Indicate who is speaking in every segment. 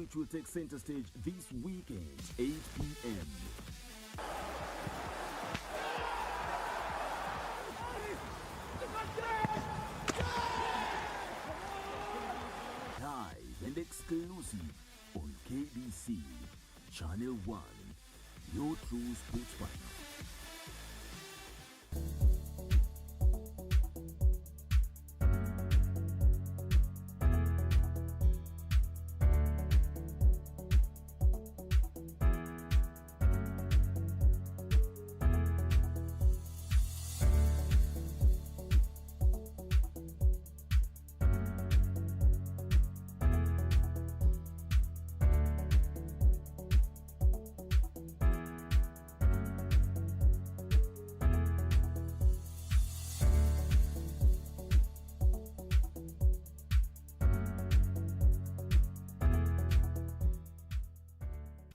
Speaker 1: which will take center stage this weekend, 8 p.m. Live and exclusive on KBC Channel 1, your true sports partner.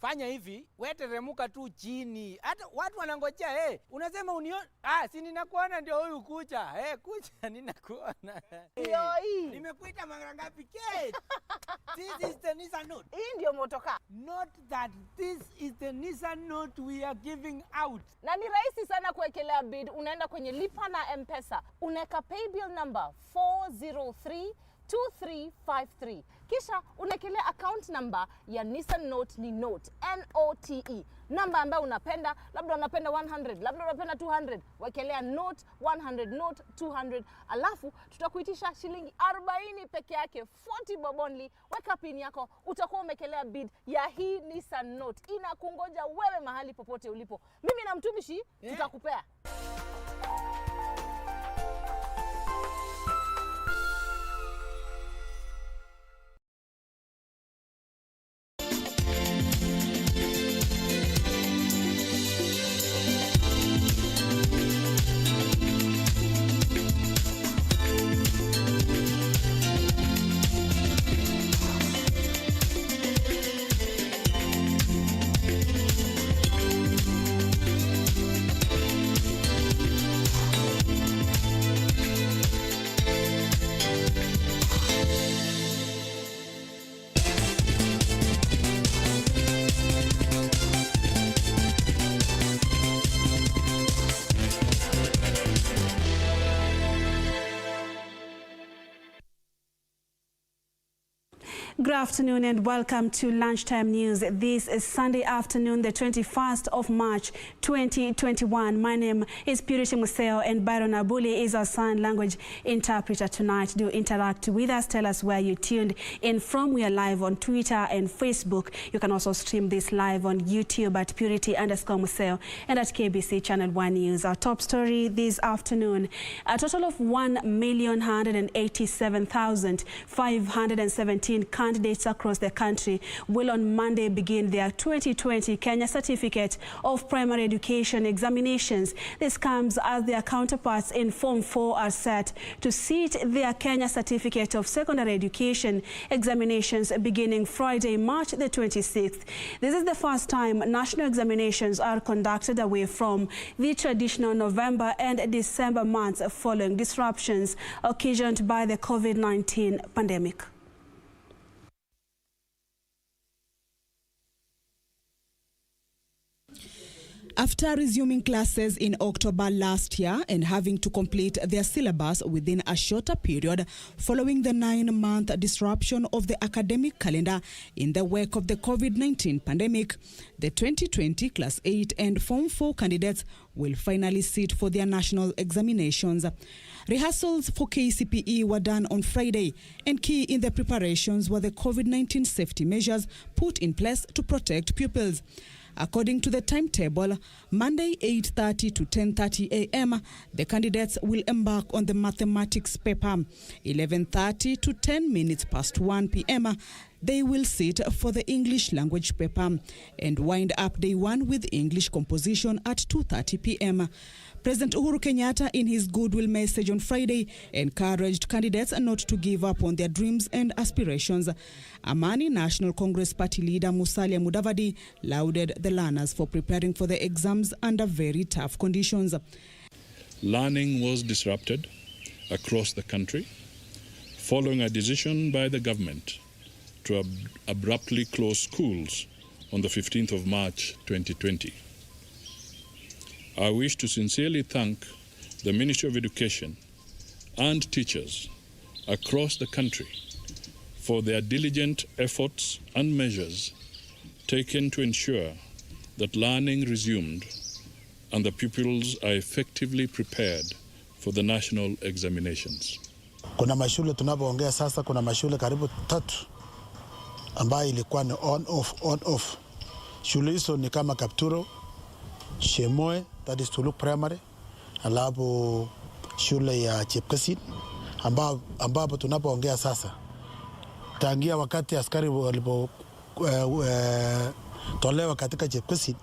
Speaker 2: Fanya hivi, wewe teremuka tu chini. Hata watu wanangojea, unasema unione? Si ninakuona ndio huyu kucha. Kucha ninakuona.
Speaker 3: Yoi.
Speaker 2: Nimekuita mara ngapi Kate? This is the Nissan Note.
Speaker 3: Hii ndio motoka.
Speaker 2: Not that this is the Nissan Note we are giving out.
Speaker 3: Na ni rahisi sana kuwekelea bid. Unaenda kwenye lipa na M-Pesa. Unaweka paybill number 4032353. Kisha unakelea account number ya Nissan Note ni Note, N-O-T-E. Namba ambayo unapenda, labda unapenda 100, labda unapenda 200. Wekelea Note 100, Note 200. Alafu tutakuitisha shilingi 40 peke yake, 40 bob only. Weka pin yako, utakuwa umekelea bid ya hii Nissan Note. Inakungoja wewe mahali popote ulipo. Mimi na mtumishi tutakupea.
Speaker 4: Good afternoon and welcome to Lunchtime News. This is Sunday afternoon, the 21st of March, 2021. My name is Purity Museo and Byron Abuli is our sign language interpreter tonight. Do interact with us. Tell us where you tuned in from. We are live on Twitter and Facebook. You can also stream this live on YouTube at Purity_Museo and at KBC Channel 1 News. Our top story this afternoon, a total of 1,187,517 candidates across the country will on Monday begin their 2020 Kenya Certificate of Primary Education examinations. This comes as their counterparts in Form 4 are set to sit their Kenya Certificate of Secondary Education examinations beginning Friday, March the 26th. This is the first time national examinations are conducted away from the traditional November and December months following disruptions occasioned by the COVID-19 pandemic.
Speaker 5: After resuming classes in October last year and having to complete their syllabus within a shorter period following the 9-month disruption of the academic calendar in the wake of the COVID-19 pandemic, the 2020 Class 8 and Form 4 candidates will finally sit for their national examinations. Rehearsals for KCPE were done on Friday, and key in the preparations were the COVID-19 safety measures put in place to protect pupils. According to the timetable, Monday 8:30 to 10:30 a.m., the candidates will embark on the mathematics paper. 11:30 to 10 minutes past 1 p.m., they will sit for the English language paper and wind up day one with English composition at 2:30 p.m. President Uhuru Kenyatta, in his goodwill message on Friday, encouraged candidates not to give up on their dreams and aspirations. Amani National Congress Party leader Musalia Mudavadi lauded the learners for preparing for the exams under very tough conditions.
Speaker 6: Learning was disrupted across the country following a decision by the government to to abruptly close schools on the 15th of March 2020. I wish to sincerely thank the Ministry of Education and teachers across the country for their diligent efforts and measures taken to ensure that learning resumed and the pupils are effectively prepared for the national examinations.
Speaker 7: Kuna mashule tunapoongea sasa, kuna mashule karibu 3 ambayo ilikuwa ni on off. Shule hizo ni kama Kapturo, Shemoe, that is Tuluk Primary, alafu shule ya Chepkesit ambapo tunapoongea sasa. Tangia wakati askari walipotolewa katika Chepkesit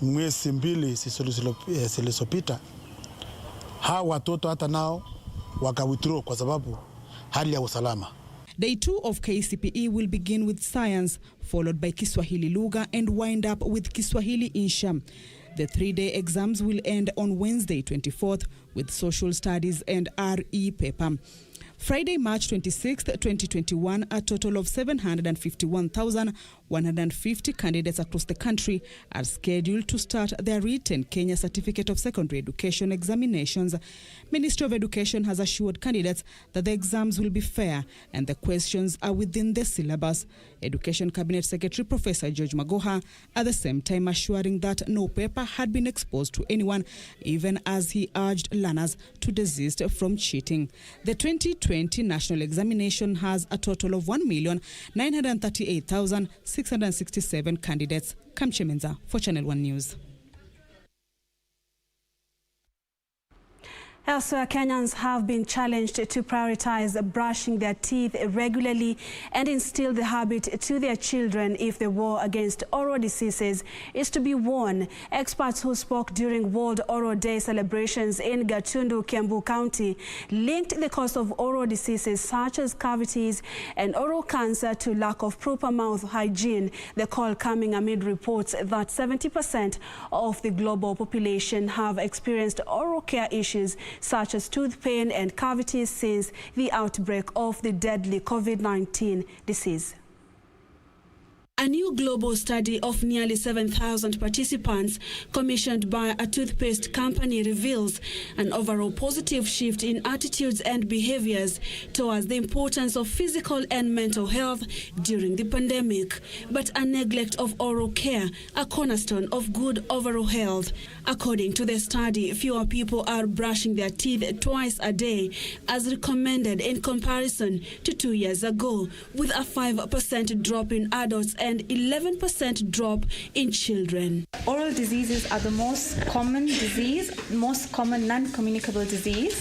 Speaker 7: mwezi 2 zilizopita, hawa watoto hata nao withdraw kwa sababu hali ya usalama.
Speaker 5: Day 2 of KCPE will begin with science, followed by Kiswahili Lugha and wind up with Kiswahili Insha. The 3-day exams will end on Wednesday 24th with social studies and RE paper. Friday, March 26th, 2021, a total of 751,150 candidates across the country are scheduled to start their written Kenya Certificate of Secondary Education examinations. Ministry of Education has assured candidates that the exams will be fair and the questions are within the syllabus. Education Cabinet Secretary Professor George Magoha at the same time assuring that no paper had been exposed to anyone, even as he urged learners to desist from cheating. The 2020 national examination has a total of 1,938,667 candidates. Kamche Menza for Channel 1 News.
Speaker 4: Elsewhere, Kenyans have been challenged to prioritize brushing their teeth regularly and instill the habit to their children if the war against oral diseases is to be won. Experts who spoke during World Oral Day celebrations in Gatundu, Kiambu County linked the cause of oral diseases such as cavities and oral cancer to lack of proper mouth hygiene. The call coming amid reports that 70% of the global population have experienced oral care issues such as tooth pain and cavities since the outbreak of the deadly COVID-19 disease. A new global study of nearly 7,000 participants commissioned by a toothpaste company reveals an overall positive shift in attitudes and behaviors towards the importance of physical and mental health during the pandemic, but a neglect of oral care, a cornerstone of good overall health. According to the study, fewer people are brushing their teeth twice a day as recommended in comparison to 2 years ago, with a 5% drop in adults and 11% drop in children.
Speaker 8: Oral diseases are the most common non-communicable disease.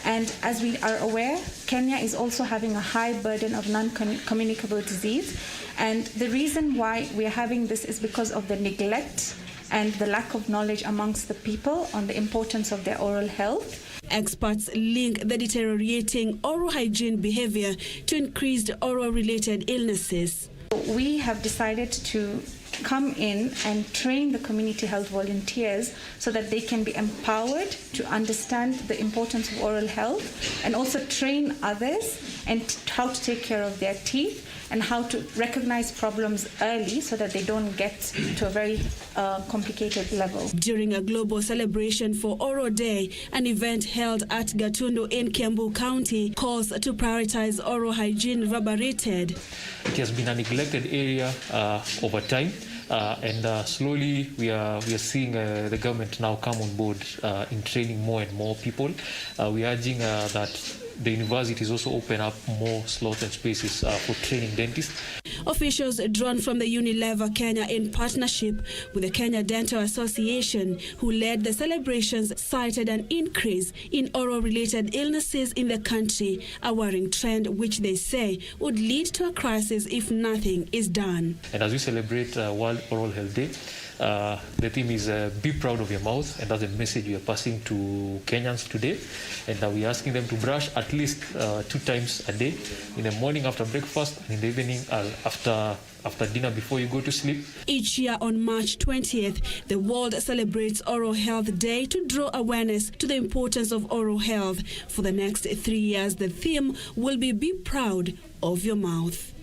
Speaker 8: And as we are aware, Kenya is also having a high burden of non-communicable disease. And the reason why we are having this is because of the neglect and the lack of knowledge amongst the people on the importance of their oral health.
Speaker 4: Experts link the deteriorating oral hygiene behavior to increased oral-related illnesses.
Speaker 8: We have decided to come in and train the community health volunteers so that they can be empowered to understand the importance of oral health and also train others and how to take care of their teeth and how to recognize problems early so that they don't get to a very complicated level. During a global celebration for Oral Day, an event held at Gatundu in Kiambu County, calls to prioritize oral hygiene reverberated.
Speaker 9: It has been a neglected area over time. And slowly we are seeing the government now come on board in training more and more people. We are urging that the universities also open up more slots and spaces for training dentists.
Speaker 4: Officials drawn from the Unilever Kenya in partnership with the Kenya Dental Association, who led the celebrations, cited an increase in oral-related illnesses in the country, a worrying trend which they say would lead to a crisis if nothing is done.
Speaker 9: And as we celebrate World Oral Health Day, the theme is be proud of your mouth, and that's the message we are passing to Kenyans today. And we are asking them to brush at least 2 times a day, in the morning after breakfast and in the evening after dinner before you go to sleep.
Speaker 4: Each year on March 20th, the world celebrates Oral Health Day to draw awareness to the importance of oral health. For the next 3 years, the theme will be proud of your mouth.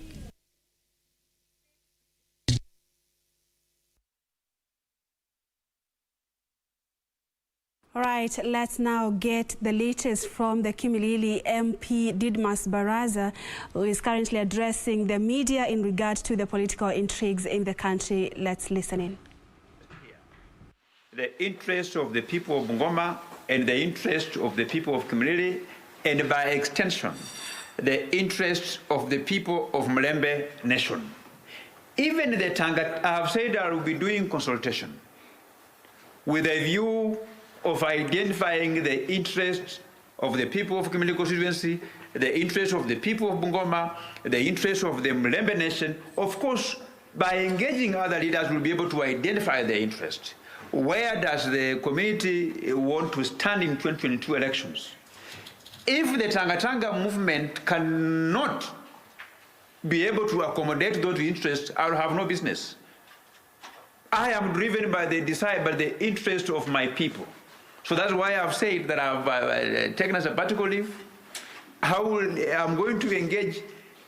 Speaker 4: All right, let's now get the latest from the Kimilili MP Didmas Baraza, who is currently addressing the media in regard to the political intrigues in the country. Let's listen in.
Speaker 10: The interest of the people of Bungoma and the interest of the people of Kimilili, and by extension, the interest of the people of Mlembe Nation. Even the Tanga, I have said I will be doing consultation with a view of identifying the interests of the people of Kimilili constituency, the interests of the people of Bungoma, the interests of the Mlembe Nation. Of course, by engaging other leaders, we'll be able to identify their interests. Where does the community want to stand in 2022 elections? If the Tanga movement cannot be able to accommodate those interests, I will have no business. I am driven by the interest of my people. So that's why I've said that I've taken a sabbatical leave. I'm going to engage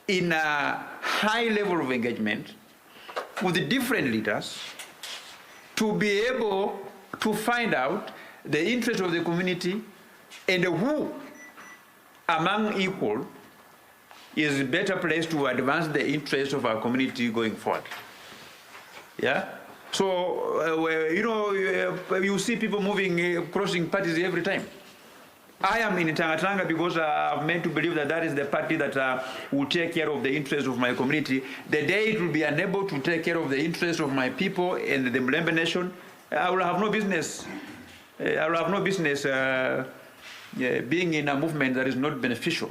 Speaker 10: in a high level of engagement with the different leaders to be able to find out the interest of the community and who among equal is better placed to advance the interests of our community going forward. Yeah? So, you see people moving, crossing parties every time. I am in Tanga because I'm meant to believe that is the party that will take care of the interests of my community. The day it will be unable to take care of the interests of my people and the Mlembe Nation, I will have no business. Being in a movement that is not beneficial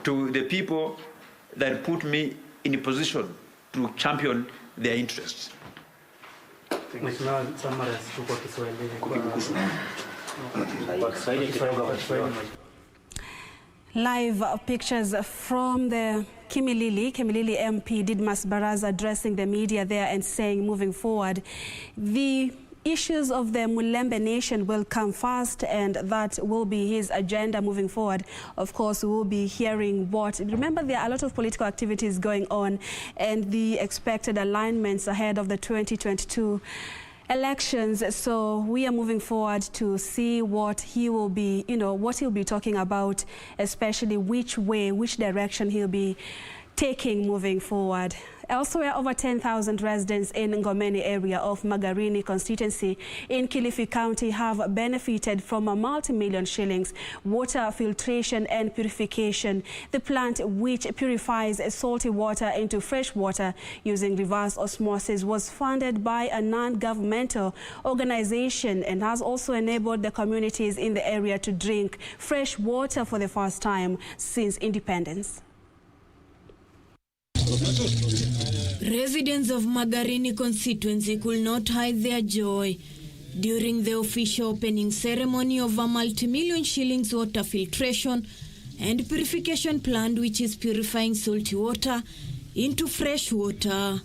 Speaker 10: to the people that put me in a position to champion their interests.
Speaker 4: Live pictures from the Kimilili MP Didmas Baraza addressing the media there and saying moving forward, the issues of the Mlembe Nation will come first, and that will be his agenda moving forward. Of course, we will be hearing remember, there are a lot of political activities going on and the expected alignments ahead of the 2022 elections. So we are moving forward to see what he will be, what he'll be talking about, especially which direction he'll be taking moving forward. Elsewhere, over 10,000 residents in Ngomeni area of Magarini constituency in Kilifi County have benefited from a multi-million shillings water filtration and purification. The plant, which purifies salty water into fresh water using reverse osmosis, was funded by a non-governmental organization and has also enabled the communities in the area to drink fresh water for the first time since independence.
Speaker 11: Residents of Magarini constituency could not hide their joy during the official opening ceremony of a multi-million shillings water filtration and purification plant, which is purifying salty water into fresh water.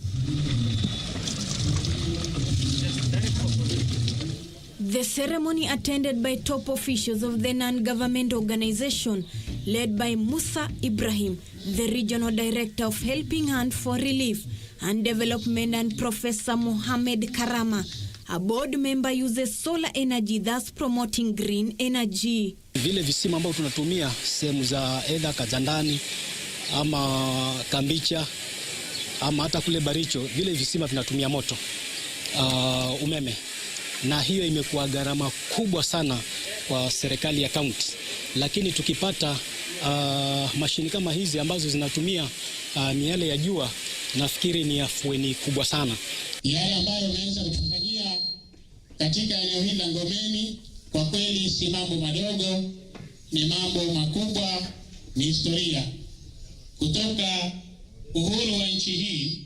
Speaker 11: The ceremony, attended by top officials of the non-government organization led by Musa Ibrahim, the Regional Director of Helping Hand for Relief and Development, and Professor Mohamed Karama, a board member, uses solar energy, thus promoting green energy.
Speaker 12: Vile visima ambao tunatumia sehemu za edha Kazandani ama Kambicha ama hata kule Baricho, vile visima vinatumia moto, umeme, na hiyo imekuwa gharama kubwa sana kwa serikali ya kaunti. Lakini tukipata mashini kama hizi ambazo zinatumia miale ya jua, nafikiri ni afueni kubwa sana.
Speaker 13: Yale ambayo unaweza kutufanyia katika eneo hili la Ngomeni, kwa kweli si mambo madogo, ni mambo makubwa, ni historia. Kutoka uhuru wa nchi hii,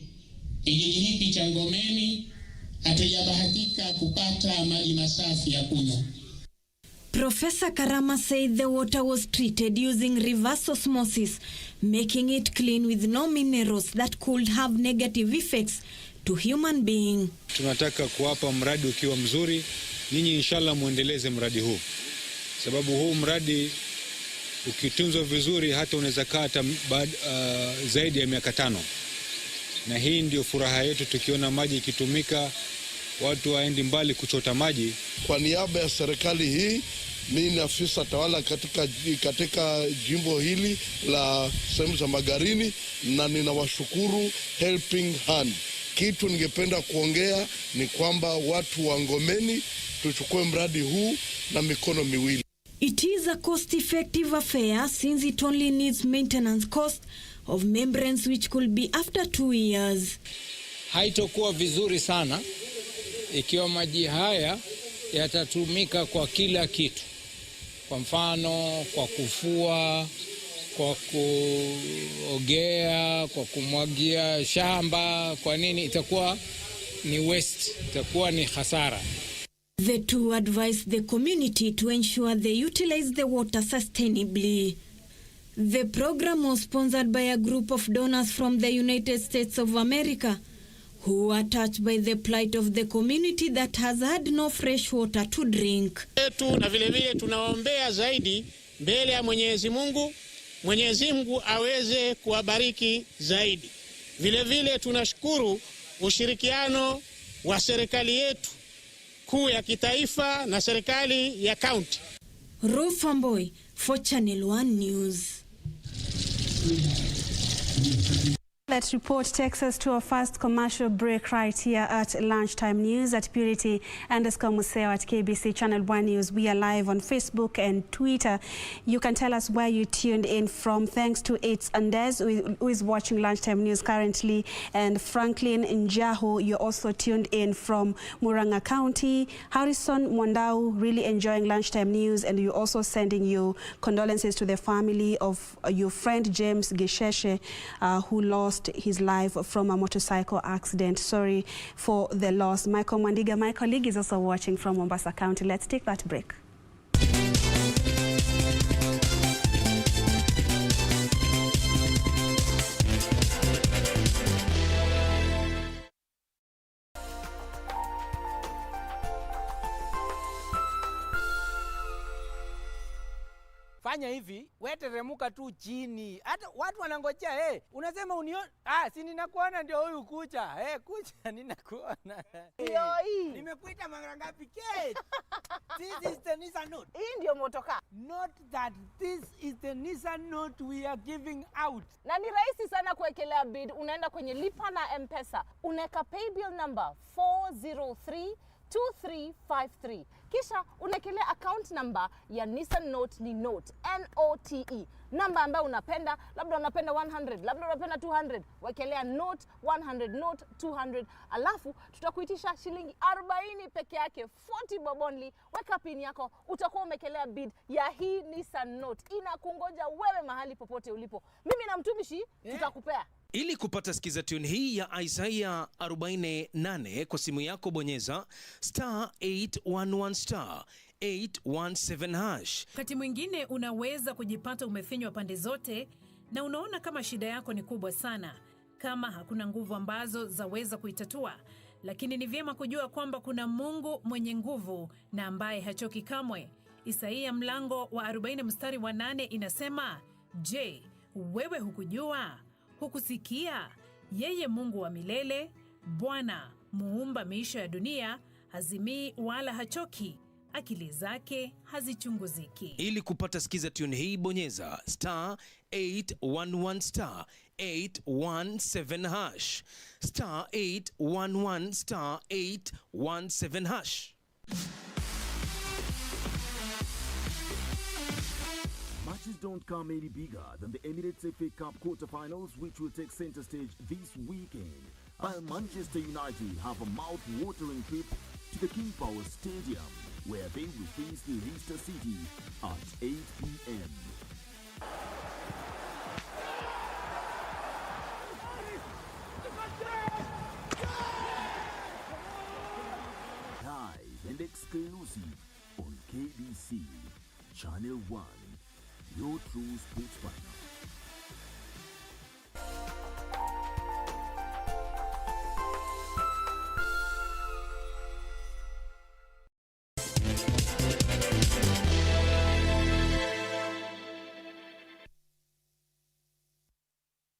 Speaker 13: kijiji hiki cha Ngomeni hatujabahatika kupata maji masafi ya kunywa.
Speaker 11: Professor Karama said the water was treated using reverse osmosis, making it clean with no minerals that could have negative effects to human being.
Speaker 14: Tunataka kuwapa mradi ukiwa mzuri, ninyi inshallah muendeleze mradi huu. Sababu huu mradi ukitunzwa vizuri hata unaweza kaa zaidi ya miaka 5. Na hii ndio furaha yetu tukiona maji ikitumika watu waendi mbali kuchota maji.
Speaker 15: Kwa niaba ya serikali hii, mimi ni afisa tawala katika jimbo hili la sehemu za Magarini, na ninawashukuru Helping Hand. Kitu ningependa kuongea ni kwamba watu wa Ngomeni tuchukue mradi huu na mikono miwili.
Speaker 11: It is a cost-effective affair since it only needs maintenance cost of membranes which could be after 2 years.
Speaker 16: Haitokuwa vizuri sana ikiwa maji haya yatatumika kwa kila kitu. Kwa mfano, kwa kufua, kwa kuogea, kwa kumwagia shamba, kwa nini itakuwa ni waste, itakuwa ni hasara.
Speaker 11: The two advised the community to ensure they utilize the water sustainably. The program was sponsored by a group of donors from the United States of America who are touched by the plight of the community that has had no fresh water to drink.
Speaker 17: Na vile vile tunaombea zaidi mbele ya Mwenyezi Mungu, Mwenyezi Mungu aweze kuwabariki zaidi. Vile vile tunashukuru ushirikiano wa serikali yetu kuu ya kitaifa na serikali ya county.
Speaker 11: Rufamboy for Channel 1 News.
Speaker 4: That report takes us to our first commercial break right here at Lunchtime News at Purity_Museo at KBC Channel 1 News. We are live on Facebook and Twitter. You can tell us where you tuned in from. Thanks to It's Andes, who is watching Lunchtime News currently, and Franklin Njahu, you're also tuned in from Murang'a County. Harrison Mwandau, really enjoying Lunchtime News, and you're also sending your condolences to the family of your friend James Gisheshe, who lost his life from a motorcycle accident. Sorry for the loss. Michael Mwandiga, my colleague, is also watching from Mombasa County. Let's take that break.
Speaker 2: Fanya hivi, wewe teremuka tu chini. Hata watu wanangojea, unasema unione. Si ninakuona ndio huyu kucha. Kucha ninakuona.
Speaker 3: Yoi.
Speaker 2: Nimekuita mara ngapi Kate? This is the Nissan Note.
Speaker 3: Hii ndio motoka.
Speaker 2: Not that this is the Nissan Note we are giving out.
Speaker 3: Na ni rahisi sana kuwekelea bid. Unaenda kwenye lipa na M-Pesa. Unaweka paybill number 4032353. Kisha unakelea account number ya Nissan Note ni Note, N-O-T-E. Namba ambayo unapenda, labda unapenda 100, labda unapenda 200, wekelea Note 100, Note 200. Alafu tutakuitisha shilingi 40 peke yake, 40 bob only. Weka pin yako, utakuwa umekelea bid ya hii Nissan Note. Inakungoja wewe mahali popote ulipo. Mimi na mtumishi tutakupea.
Speaker 18: Ili kupata skiza tune hii ya Isaiah 48 kwa simu yako, bonyeza *811 *817#.
Speaker 19: Wakati mwingine unaweza kujipata umefinywa pande zote na unaona kama shida yako ni kubwa sana, kama hakuna nguvu ambazo zaweza kuitatua. Lakini ni vyema kujua kwamba kuna Mungu mwenye nguvu na ambaye hachoki kamwe. Isaiah mlango wa 40 mstari wa 8 inasema, "Je, wewe hukujua? Hukusikia? Yeye Mungu wa milele, Bwana muumba miisho ya dunia, hazimii wala hachoki, akili zake hazichunguziki."
Speaker 18: Ili kupata skiza tune hii, bonyeza *811 *817#, *811 *817#.
Speaker 1: Matches don't come any bigger than the Emirates FA Cup quarterfinals, which will take center stage this weekend. While Manchester United have a mouth-watering trip to the King Power Stadium, where they will face Leicester City at 8 p.m. Live and exclusive on KBC Channel 1. Your true sports partner.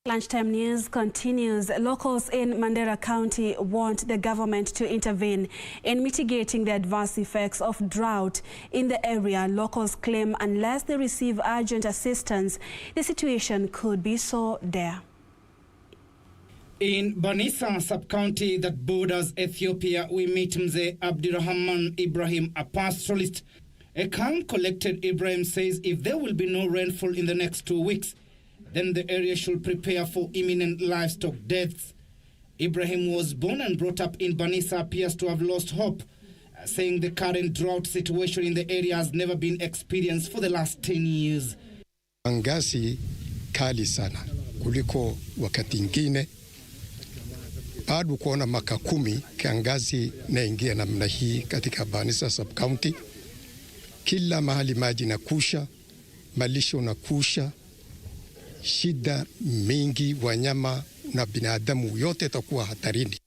Speaker 4: Lunchtime news continues. Locals in Mandera County want the government to intervene in mitigating the adverse effects of drought in the area. Locals claim unless they receive urgent assistance, the situation could be so dire.
Speaker 20: In Banisa sub-county that borders Ethiopia, we meet Mzee Abdirahman Ibrahim, a pastoralist. A calm, collected Ibrahim says if there will be no rainfall in the next 2 weeks, then the area should prepare for imminent livestock deaths. Ibrahim was born and brought up in Banisa, appears to have lost hope, saying the current drought situation in the area has never been experienced for the last 10 years.
Speaker 21: Kiangazi kali sana kuliko wakati ingine. Bado kuona maka 10 kiangazi naingia namna hii katika Banisa sub-county. Kila mahali maji nakusha, malisho nakusha, shida mingi, wanyama na binadamu yote takuwa hatarini.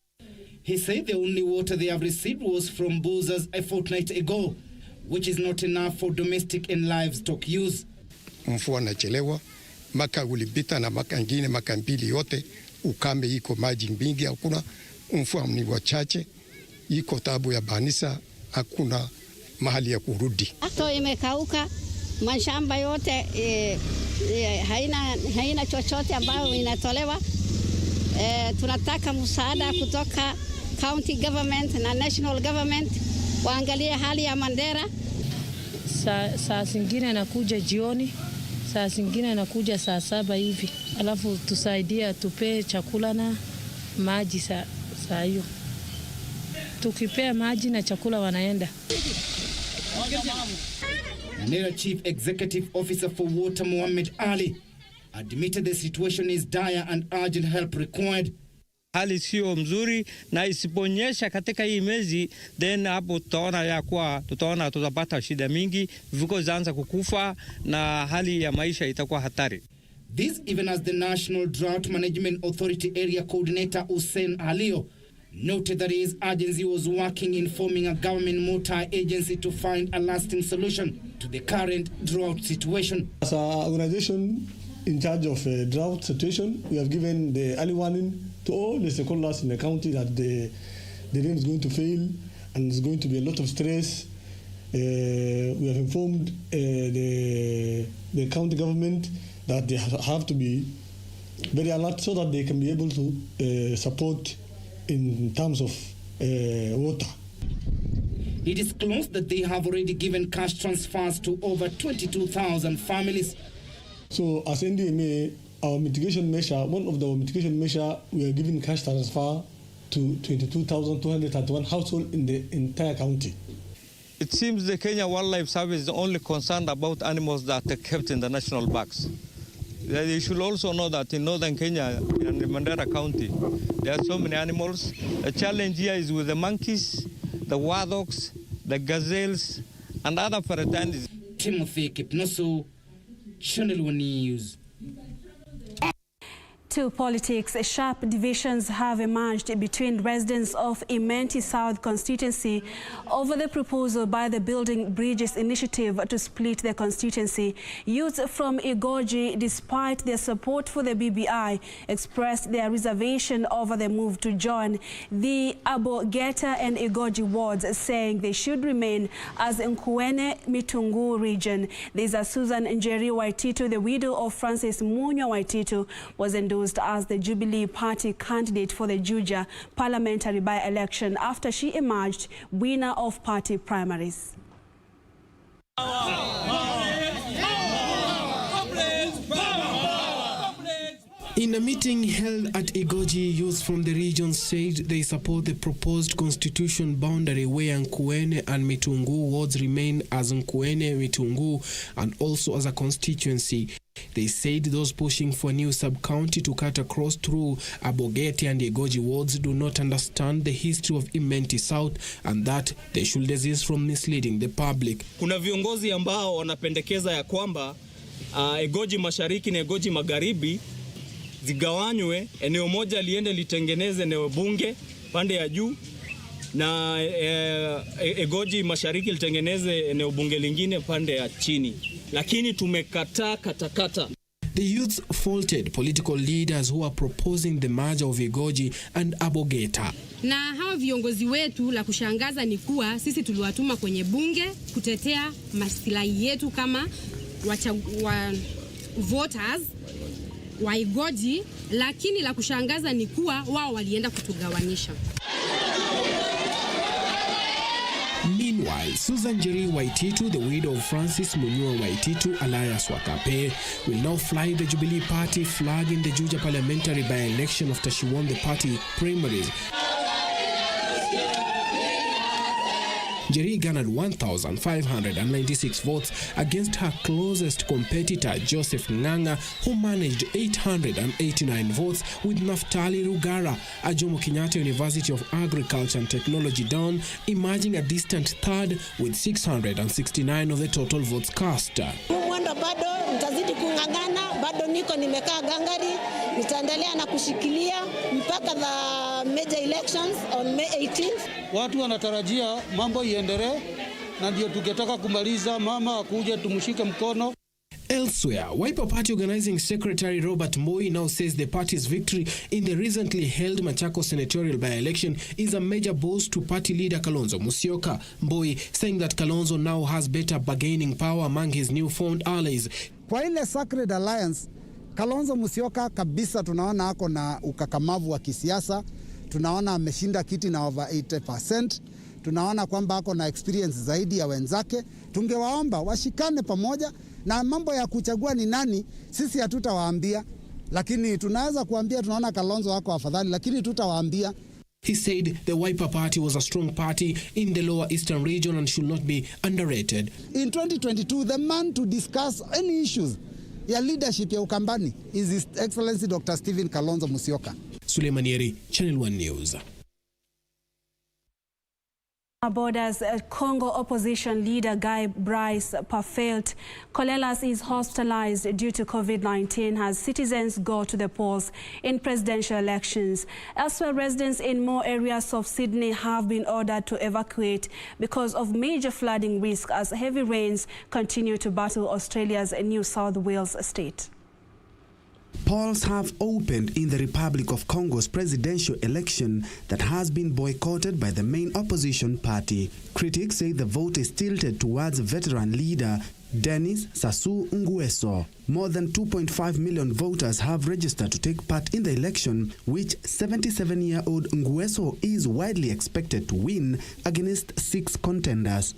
Speaker 20: He said the only water they have received was from buzzers a fortnight ago, which is not enough for domestic and livestock use.
Speaker 21: Mvua nachelewa, maka ulipita na maka ngine, maka mbili yote ukame, iko maji mingi, hakuna mvua, ni wachache, iko tabu ya Banisa, hakuna mahali ya kurudi.
Speaker 22: Ato imekauka, mashamba yote haina chochote ambayo inatolewa. Tunataka msaada kutoka county government na national government waangalie hali ya Mandera.
Speaker 23: Saa zingine nakuja jioni, saa zingine nakuja saa 7 hivi. Alafu tusaidia tupe chakula na maji saa hiyo. Tukipea maji na chakula wanaenda.
Speaker 20: Mandera Chief Executive Officer for Water Mohammed Ali admitted the situation is dire and urgent help required.
Speaker 24: Hali sio mzuri na isiponyesha katika hii mwezi, then hapo tutaona tutapata shida mingi, viko zaanza kukufa na hali ya maisha itakuwa hatari.
Speaker 20: This even as the National Drought Management Authority Area Coordinator Hussein Alio noted that his agency was working in forming a government multi-agency to find a lasting solution to the current drought situation.
Speaker 25: As an organization in charge of drought situation, we have given the early warning to all the stakeholders in the county that the rain is going to fail and there's going to be a lot of stress. We have informed the county government that they have to be very alert so that they can be able to support in terms of water.
Speaker 20: It is disclosed that they have already given cash transfers to over 22,000 families.
Speaker 25: So as NDMA, our mitigation measure, one of the mitigation measure, we are giving cash transfer to 22,231 households in the entire county.
Speaker 24: It seems the Kenya Wildlife Service is only concerned about animals that are kept in the national parks. You should also know that in northern Kenya, in Mandera County, there are so many animals. The challenge here is with the monkeys, the warthogs, the gazelles, and other peregrines.
Speaker 20: Timothy Kipnoso, Channel 1 News.
Speaker 4: To politics, sharp divisions have emerged between residents of Imenti South constituency over the proposal by the Building Bridges initiative to split the constituency. Youths from Igoji, despite their support for the BBI, expressed their reservation over the move to join the Abogeta and Igoji wards, saying they should remain as Nkuene Mitungu region. These are Susan Njeri Waititu, the widow of Francis Munya Waititu, was endorsed as the Jubilee Party candidate for the Juja parliamentary by-election after she emerged winner of party primaries.
Speaker 26: In a meeting held at Igoji, youth from the region said they support the proposed constitution boundary where Nkuene and Mitungu wards remain as Nkuene, Mitungu, and also as a constituency. They said those pushing for a new sub-county to cut across through Abogeti and Igoji wards do not understand the history of Imenti South and that they should desist from misleading the public.
Speaker 27: Kuna viongozi ambao wanapendekeza ya kwamba Igoji Mashariki na Igoji Magharibi zigawanywe, eneo moja liende litengeneze eneo bunge pande ya juu na Igoji Mashariki litengeneze eneo bunge lingine pande ya chini. Lakini tumekataa katakata.
Speaker 26: The youths faulted political leaders who are proposing the merger of Igoji and Abogeta.
Speaker 5: Na hawa viongozi wetu, la kushangaza ni kuwa sisi tuliwatuma kwenye bunge kutetea maslahi yetu kama voters wa Igoji, lakini la kushangaza ni kuwa wao walienda kutugawanisha.
Speaker 26: Meanwhile, Susan Njeri Waititu, the widow of Francis Munyua Waititu alias Wakape, will now fly the Jubilee Party flag in the Juja parliamentary by-election after she won the party primaries. Njeri garnered 1,596 votes against her closest competitor, Joseph Nganga, who managed 889 votes, with Naftali Rugara, a Jomo Kenyatta University of Agriculture and Technology don, emerging a distant third with 669 of the total votes cast.
Speaker 6: Mwendo bado nitazidi kungangana, bado niko nimekaa gangari, nitaendelea na kushikilia mpaka the major elections on May 18th.
Speaker 7: Watu wanatarajia mambo iendelee, na ndio tukitaka kumaliza mama akuje tumshike mkono.
Speaker 26: Elsewhere, Wiper Party Organizing Secretary Robert Moi now says the party's victory in the recently held Machakos senatorial by-election is a major boost to party leader Kalonzo Musyoka. Moi saying that Kalonzo now has better bargaining power among his newfound allies.
Speaker 8: Kwa ile Sacred Alliance, Kalonzo Musyoka kabisa tunaona ako na ukakamavu wa kisiasa. Tunaona ameshinda kiti na over 80%. Tunaona kwamba ako na experience zaidi ya wenzake. Tungewaomba washikane pamoja, na mambo ya kuchagua ni nani sisi hatutawaambia, lakini tunaweza kuambia tunaona Kalonzo wako afadhali, lakini tutawaambia.
Speaker 26: He said the Wiper Party was a strong party in the lower eastern region and should not be underrated.
Speaker 8: In 2022, the man to discuss any issues ya leadership ya Ukambani is His Excellency Dr. Stephen Kalonzo Musyoka.
Speaker 26: Suleimanieri, Channel 1 News.
Speaker 4: Borders Congo opposition leader Guy Brice Parfait Colelas is hospitalized due to COVID-19 as citizens go to the polls in presidential elections. Elsewhere, residents in more areas of Sydney have been ordered to evacuate because of major flooding risk as heavy rains continue to battle Australia's New South Wales state.
Speaker 9: Polls have opened in the Republic of Congo's presidential election that has been boycotted by the main opposition party. Critics say the vote is tilted towards veteran leader Denis Sassou Nguesso. More than 2.5 million voters have registered to take part in the election, which 77-year-old Nguesso is widely expected to win against 6 contenders.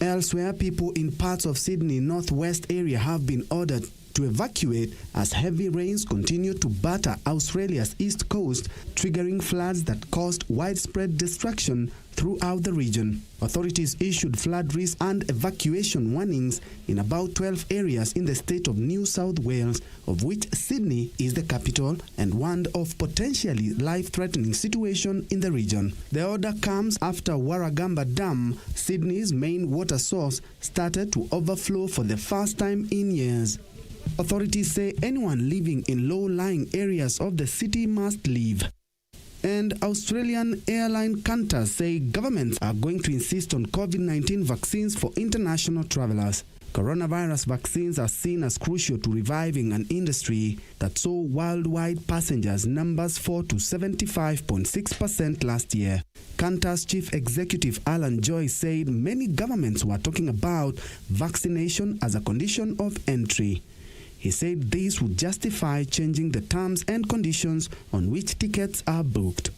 Speaker 9: Elsewhere, people in parts of Sydney northwest area have been ordered to evacuate as heavy rains continue to batter Australia's east coast, triggering floods that caused widespread destruction throughout the region. Authorities issued flood risk and evacuation warnings in about 12 areas in the state of New South Wales, of which Sydney is the capital, and warned of potentially life-threatening situation in the region. The order comes after Warragamba Dam, Sydney's main water source, started to overflow for the first time in years. Authorities say anyone living in low-lying areas of the city must leave. And Australian airline Qantas say governments are going to insist on COVID-19 vaccines for international travelers. Coronavirus vaccines are seen as crucial to reviving an industry that saw worldwide passengers numbers fall to 75.6% last year. Qantas Chief Executive Alan Joyce said many governments were talking about vaccination as a condition of entry. He said this would justify changing the terms and conditions on which tickets are booked.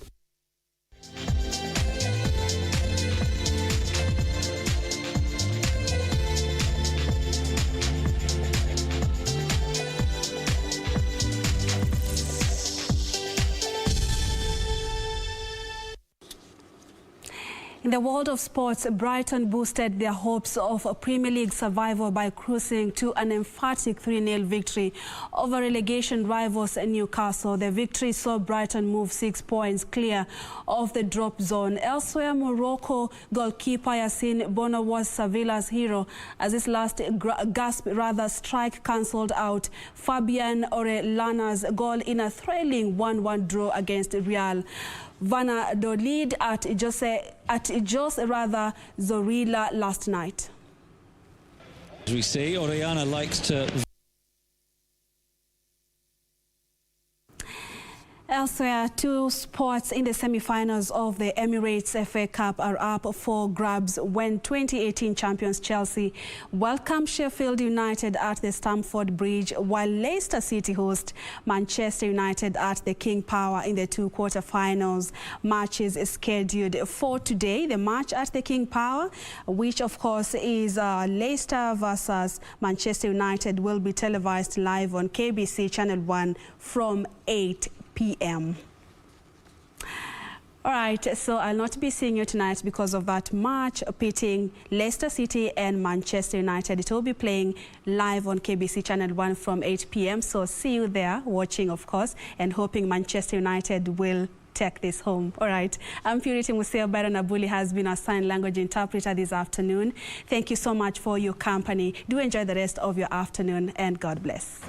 Speaker 4: In the world of sports, Brighton boosted their hopes of a Premier League survival by cruising to an emphatic 3-0 victory over relegation rivals Newcastle. The victory saw Brighton move 6 points clear of the drop zone. Elsewhere, Morocco goalkeeper Yassine Bono was Sevilla's hero as his last strike cancelled out Fabian Orellana's goal in a thrilling 1-1 draw against Real Valladolid at Zorrilla last night.
Speaker 10: As we see, Orellana likes to
Speaker 4: Elsewhere, two spots in the semi-finals of the Emirates FA Cup are up for grabs when 2018 champions Chelsea welcome Sheffield United at the Stamford Bridge, while Leicester City host Manchester United at the King Power in the two quarter-finals. Matches is scheduled for today. The match at the King Power, which of course is Leicester versus Manchester United, will be televised live on KBC Channel 1 from 8 p.m. All right, so I'll not be seeing you tonight because of that match pitting Leicester City and Manchester United. It will be playing live on KBC Channel 1 from 8 p.m. So see you there watching, of course, and hoping Manchester United will take this home. All right, I'm Purity Museo. Byron Abuli has been our sign language interpreter this afternoon. Thank you so much for your company. Do enjoy the rest of your afternoon, and God bless.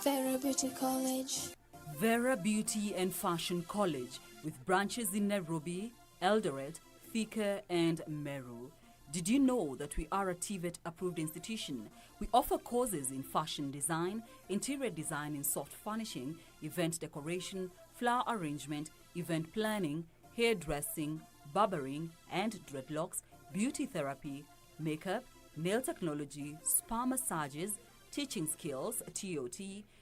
Speaker 10: Vera Beauty College. Vera Beauty and Fashion College, with branches in Nairobi, Eldoret, Thika and Meru. Did you know that we are a TVET approved institution? We offer courses in fashion design, interior design in soft furnishing, event decoration, flower arrangement, event planning, hairdressing, barbering and dreadlocks, beauty therapy, makeup, nail technology, spa massages, teaching skills, TOT,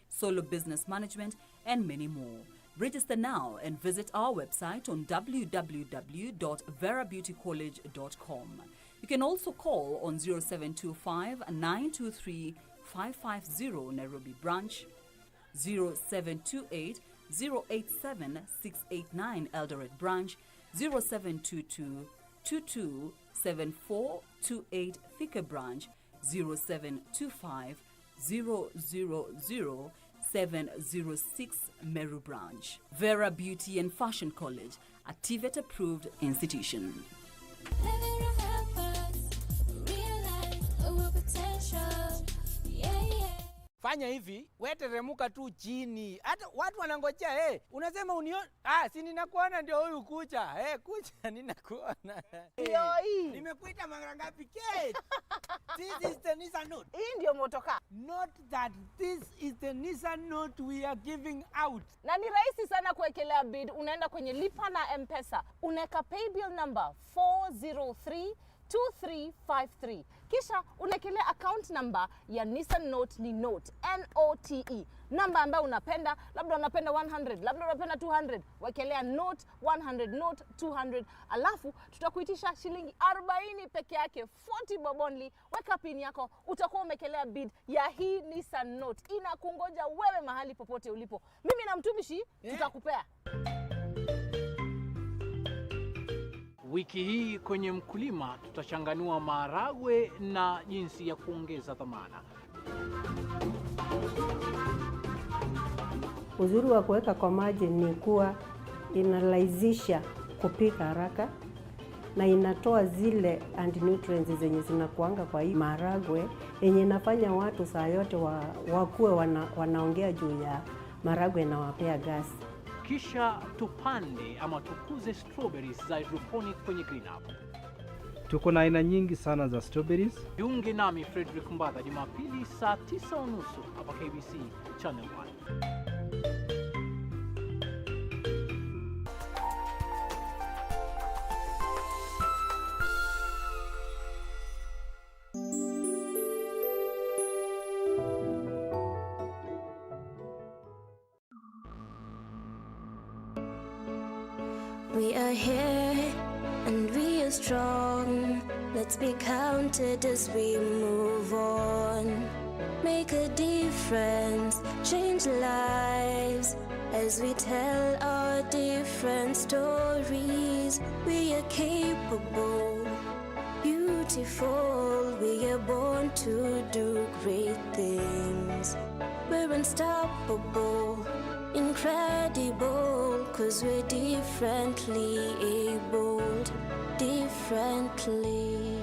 Speaker 10: solo business management, and many more. Register now and visit our website on www.verabeautycollege.com. You can also call on 0725 923 550 Nairobi branch, 0728 087 689 Eldoret branch, 0722 22 7428 Thika branch, 0725 000 706 Meru branch. Vera Beauty and Fashion College, a TVET approved institution.
Speaker 2: Fanya hivi, wewe teremuka tu chini. Hata watu wanangojea, unasema unione, si ninakuona ndio huyu kucha. Kucha ninakuona.
Speaker 3: Yoi.
Speaker 2: Nimekuita mara ngapi Kate? This is the Nissan Note.
Speaker 3: Hii ndio motoka.
Speaker 2: Not that this is the Nissan Note we are giving out.
Speaker 3: Na ni rahisi sana kuwekelea bid. Unaenda kwenye lipa na M-Pesa. Unaweka paybill number 4032353. Kisha unakelea account number ya Nissan Note ni Note, N-O-T-E. Namba ambayo unapenda, labda unapenda 100, labda unapenda 200. Wekelea Note 100, Note 200. Alafu tutakuitisha shilingi 40 peke yake, 40 bob only. Weka pin yako, utakuwa umekelea bid ya hii Nissan Note. Inakungoja wewe mahali popote ulipo. Mimi na mtumishi tutakupea.
Speaker 12: Wiki hii kwenye Mkulima tutachanganua maharagwe na jinsi ya kuongeza dhamana.
Speaker 13: Uzuri wa kuweka kwa maji ni kuwa inalaizisha kupika haraka na inatoa zile anti-nutrients zenye zinakuanga kwa hii maharagwe, yenye inafanya watu saa yote wakuwe wanaongea juu ya maharagwe na wapea gasi.
Speaker 12: Kisha tupande ama tukuze strawberries za hydroponic kwenye greenhouse.
Speaker 14: Tuko na aina nyingi sana za strawberries.
Speaker 12: Jiunge nami Frederick Mbadha Jumapili saa 9:30 hapa KBC Channel 1.
Speaker 10: We are here and we are strong. Let's be counted as we move on. Make a difference, change lives as we tell our different stories. We are capable, beautiful. We are born to do great things. We're unstoppable, incredible, 'cause we're differently abled.
Speaker 1: differently.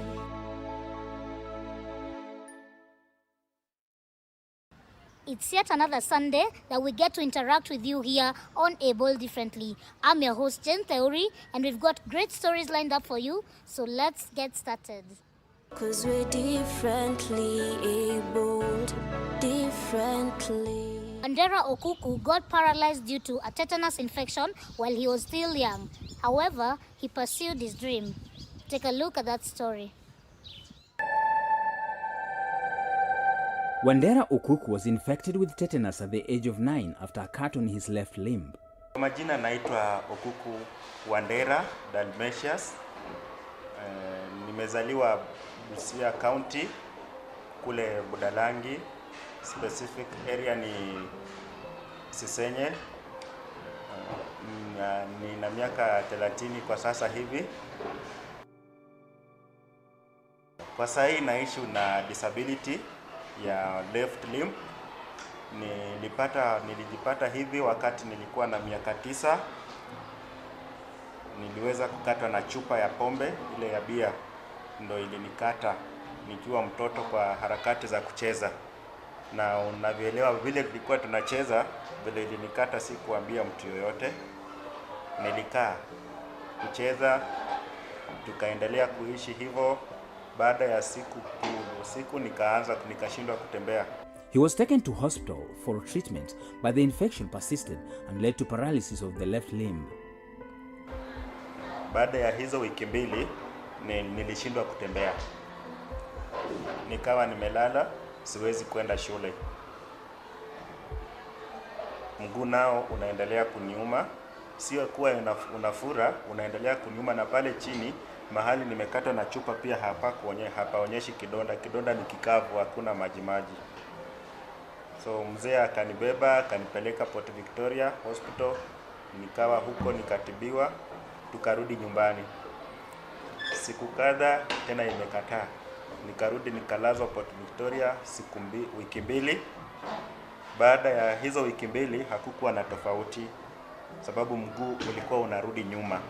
Speaker 11: It's yet another Sunday that we get to interact with you here on Able Differently. I'm your host, Jen Theory, and we've got great stories lined up for you, so let's get started.
Speaker 1: 'Cause we're differently abled, differently.
Speaker 11: Wandera Okuku got paralyzed due to a tetanus infection while he was still young. However, he pursued his dream. Take a look at that story.
Speaker 15: Wandera Okuku was infected with tetanus at the age of 9 after a cut on his left limb.
Speaker 16: Majina naitwa Okuku Wandera Dalmatius. Nimezaliwa Museo County kule Budalangi. Specific area ni Sisenye. Nina miaka 30 kwa sasa hivi. Kwa sasa hii naishi na disability ya left limb. Nilijipata hivi wakati nilikuwa na miaka 9. Niliweza kukatwa na chupa ya pombe ile ya bia, ndo ilinikata nikiwa mtoto kwa harakati za kucheza. Na unavyoelewa vile tulikuwa tunacheza, vile ilinikata si kuambia mtu yoyote. Nilikaa kucheza, tukaendelea kuishi hivyo. Baada ya siku nikashindwa kutembea.
Speaker 15: He was taken to hospital for treatment, but the infection persisted and led to paralysis of the left limb.
Speaker 16: Baada ya hizo wiki mbili nilishindwa kutembea. Nikawa nimelala, siwezi kwenda shule. Mguu nao unaendelea kuniuma, sio kuwa unafura, unaendelea kuniuma, na pale chini mahali nimekata na chupa pia hapaonyeshi kidonda. Kidonda ni kikavu, hakuna maji. So mzee akanibeba, akanipeleka Port Victoria Hospital. Nikawa huko nikatibiwa, tukarudi nyumbani. Siku kadha tena imekataa. Nikarudi nikalazwa Port Victoria wiki mbili. Baada ya hizo wiki mbili hakukuwa na tofauti, sababu mguu ulikuwa unarudi nyuma.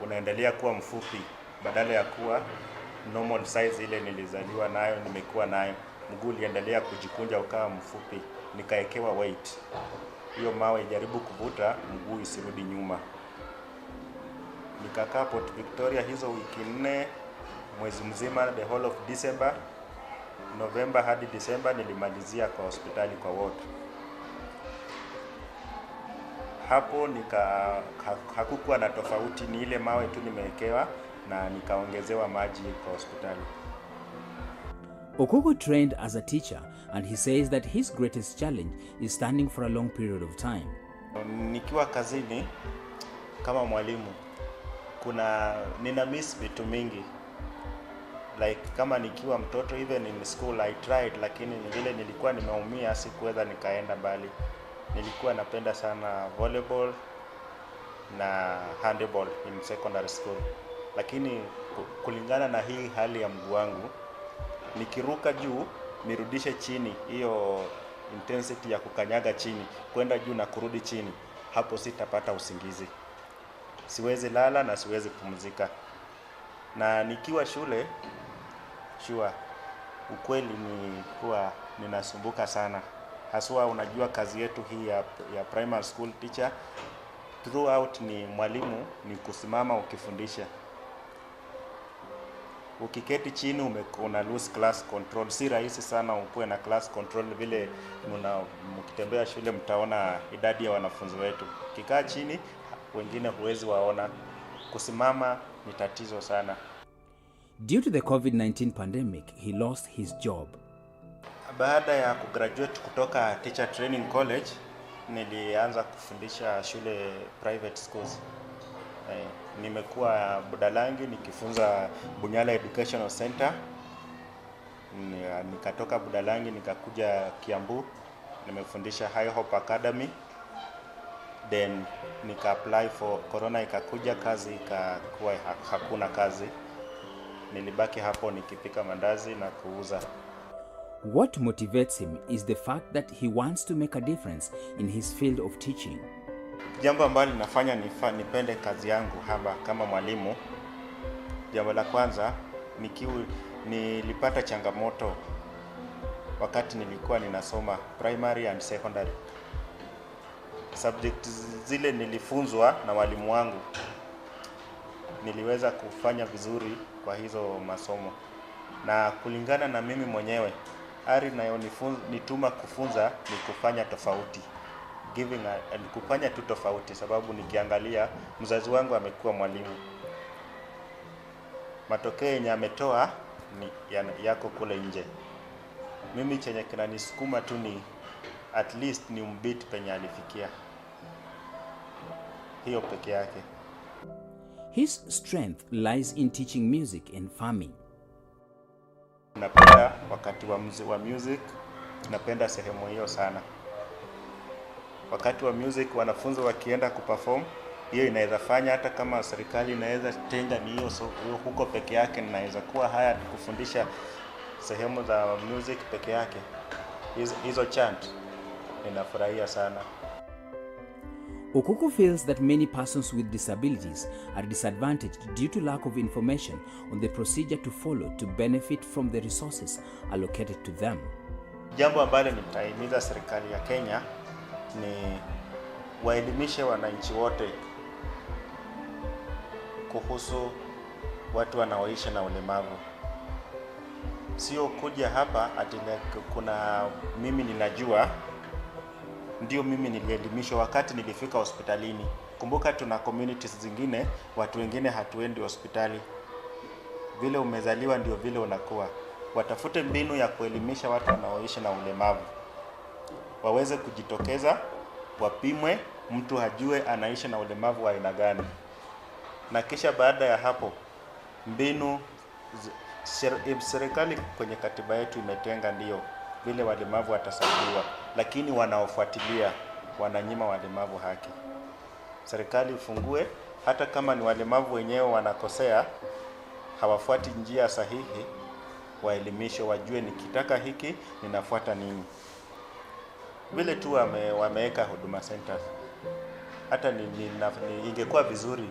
Speaker 16: Unaendelea kuwa mfupi badala ya kuwa normal size ile nilizaliwa nayo, nimekuwa nayo. Mguu uliendelea kujikunja ukawa mfupi, nikaekewa weight. Hiyo mawe ijaribu kuvuta mguu isirudi nyuma. Nikakaa Port Victoria hizo wiki 4, mwezi mzima, the whole of December. November hadi December nilimalizia kwa hospitali kwa ward. Hapo hakukuwa na tofauti, ni ile mawe tu nimewekewa na nikaongezewa maji kwa hospitali.
Speaker 15: Okuku trained as a teacher, and he says that his greatest challenge is standing for a long period of time.
Speaker 16: Nikiwa kazini kama mwalimu, nina miss vitu mingi. Like kama nikiwa mtoto, even in school I tried, lakini vile nilikuwa nimeumia sikuweza nikaenda mbali. Nilikuwa napenda sana volleyball na handball in secondary school. Lakini kulingana na hii hali ya mguu wangu, nikiruka juu nirudishe chini, hiyo intensity ya kukanyaga chini, kwenda juu na kurudi chini, hapo sitapata usingizi. Siwezi lala na siwezi pumzika. Na nikiwa shule, ukweli ni kuwa ninasumbuka sana. Haswa unajua kazi yetu hii ya primary school teacher, throughout ni mwalimu ni kusimama ukifundisha. Ukiketi chini una lose class control. Si rahisi sana ukuwe na class control vile mkitembea shule mtaona idadi ya wanafunzi wetu. Kikaa chini wengine huwezi waona. Kusimama ni tatizo sana.
Speaker 15: Due to the COVID-19 pandemic, he lost his job.
Speaker 16: Baada ya kugraduate kutoka Teacher Training College, nilianza kufundisha shule private schools. Nimekuwa Budalangi nikifunza Bunyala Educational Center. Nikatoka Budalangi nikakuja Kiambu, nimefundisha High Hope Academy. Then nika apply for corona, ikakuja kazi ikakuwa hakuna kazi. Nilibaki hapo nikipika mandazi na kuuza.
Speaker 15: What motivates him is the fact that he wants to make a difference in his field of teaching.
Speaker 16: Jambo ambalo linafanya nipende kazi yangu hapa kama mwalimu Jambo la kwanza, nilipata changamoto wakati nilikuwa ninasoma primary and secondary. Subject zile nilifunzwa na walimu wangu, niliweza kufanya vizuri kwa hizo masomo, na kulingana na mimi mwenyewe, ari nituma kufunza ni kufanya tofauti, kufanya tu tofauti, sababu nikiangalia mzazi wangu amekuwa mwalimu, matokeo yenye ametoa ni yako kule nje. Mimi chenye kinanisukuma tu ni at least ni umbit penye alifikia, hiyo peke yake.
Speaker 15: His strength lies in teaching music and farming.
Speaker 16: Napenda wakati wa music, napenda sehemu hiyo sana. Wakati wa music wanafunzi wakienda kuperform, hiyo inaweza fanya hata kama serikali inaweza tenga ni hiyo huko peke yake, inaweza kuwa haya kufundisha sehemu za music peke yake. Hizo chant ninafurahia sana.
Speaker 15: Okuku feels that many persons with disabilities are disadvantaged due to lack of information on the procedure to follow to benefit from the resources allocated to them.
Speaker 16: Jambo ambalo nitahimiza serikali ya Kenya ni waelimishe wananchi wote kuhusu watu wanaoishi na ulemavu. Sio kuja hapa ati kuna mimi ninajua, ndio mimi nilielimishwa wakati nilifika hospitalini. Kumbuka tuna communities zingine, watu wengine hatuendi hospitali. Vile umezaliwa ndio vile unakuwa. Watafute mbinu ya kuelimisha watu wanaoishi na ulemavu, waweze kujitokeza, wapimwe, mtu hajue anaishi na ulemavu wa aina gani. Na kisha baada ya hapo, mbinu serikali kwenye katiba yetu imetenga ndio vile walemavu watasaidiwa, lakini wanaofuatilia wananyima walemavu haki. Serikali ifungue, hata kama ni walemavu wenyewe wanakosea, hawafuati njia sahihi, waelimisho, wajue nikitaka hiki ninafuata nini. Vile tu wameweka huduma centers, hata ingekuwa vizuri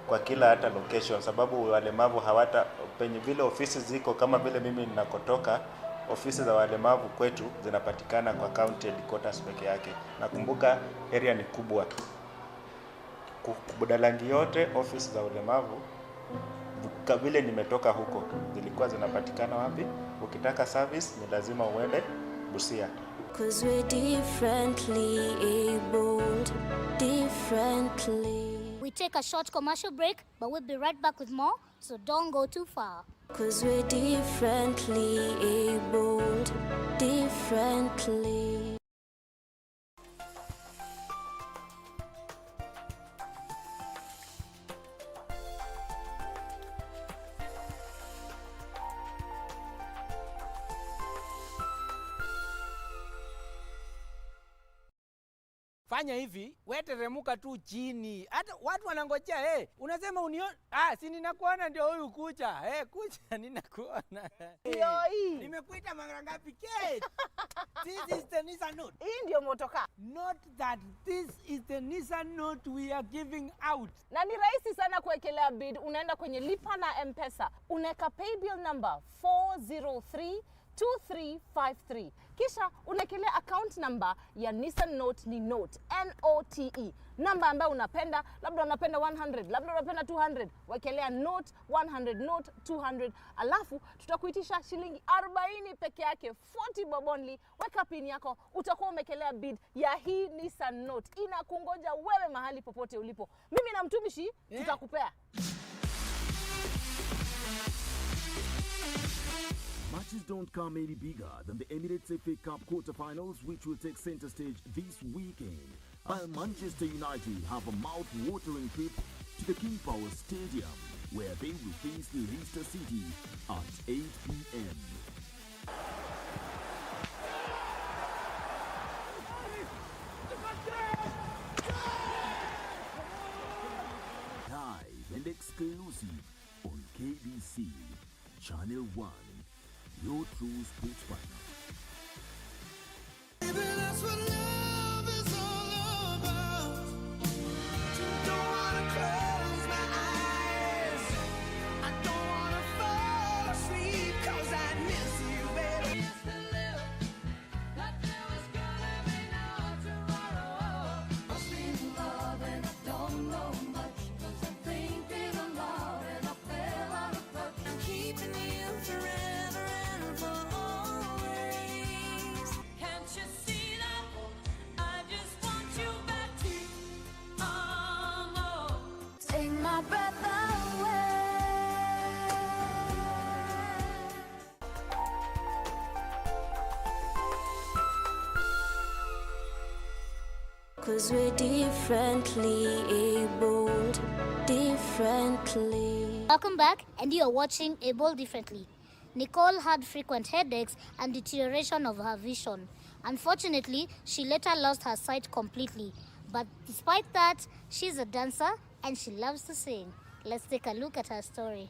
Speaker 16: kwa kila hata location, sababu walemavu hawata penye vile ofisi ziko kama vile mimi ninakotoka, ofisi za walemavu kwetu zinapatikana kwa county headquarters peke yake. Nakumbuka area ni kubwa. Budalangi yote ofisi za ulemavu vile nimetoka huko zilikuwa zinapatikana wapi? Ukitaka service ni lazima uende Busia.
Speaker 1: 'Cause we're differently abled, differently.
Speaker 11: We take a short commercial break, but we'll be right back with more, so don't go too far.
Speaker 1: 'Cause we're differently abled, differently.
Speaker 2: Fanya hivi, wewe teremuka tu chini. Hata watu wanangojea, unasema unione, si ninakuona ndio huyu kucha. Kucha ninakuona. Nimekuita mara ngapi Kate? This is the Nissan Note.
Speaker 3: Hii ndio motoka.
Speaker 2: Not that this is the Nissan Note we are giving out.
Speaker 3: Na ni rahisi sana kuwekelea bid. Unaenda kwenye lipa na M-Pesa. Unaweka paybill number 4032353. Kisha unakelea account number ya Nissan Note ni Note, N-O-T-E. Namba ambayo unapenda, labda unapenda 100, labda unapenda 200. Wekelea Note 100, Note 200. Alafu tutakuitisha shilingi 40 peke yake, 40 bob only. Weka pin yako, utakuwa umekelea bid ya hii Nissan Note. Inakungoja wewe mahali popote ulipo. Mimi na mtumishi tutakupea.
Speaker 17: Matches don't come any bigger than the Emirates FA Cup quarterfinals, which will take center stage this weekend. While Manchester United have a mouth-watering trip to the King Power Stadium, where they will face Leicester City at 8 p.m. Live and exclusive on KBC Channel 1. Your true sports partner.
Speaker 18: Baby, that's what love is all about. Don't wanna close my eyes.
Speaker 1: 'cause we're differently abled, differently.
Speaker 11: Welcome back, and you are watching Able Differently. Nicole had frequent headaches and deterioration of her vision. Unfortunately, she later lost her sight completely. But despite that, she's a dancer and she loves to sing. Let's take a look at her story.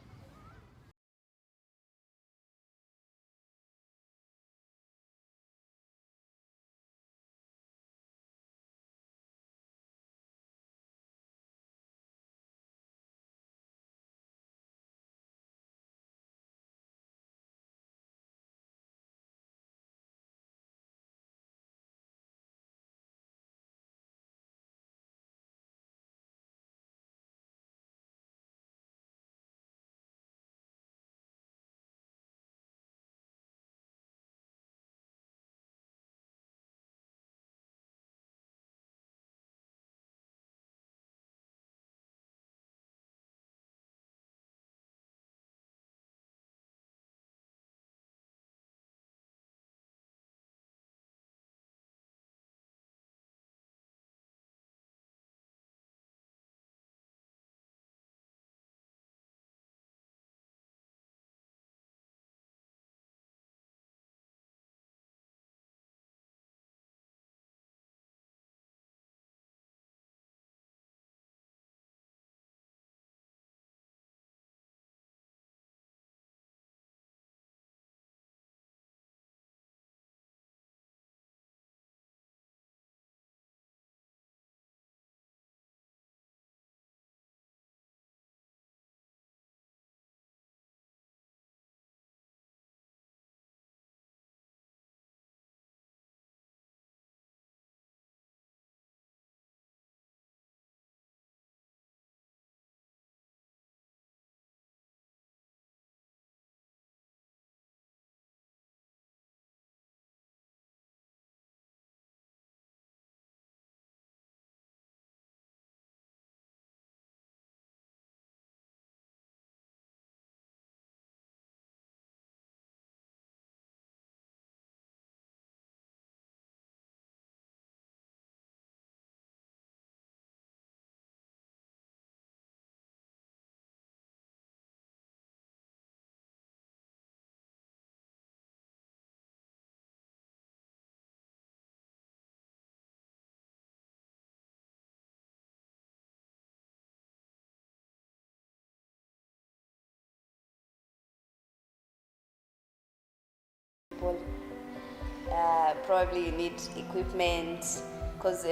Speaker 19: Probably you need equipment, because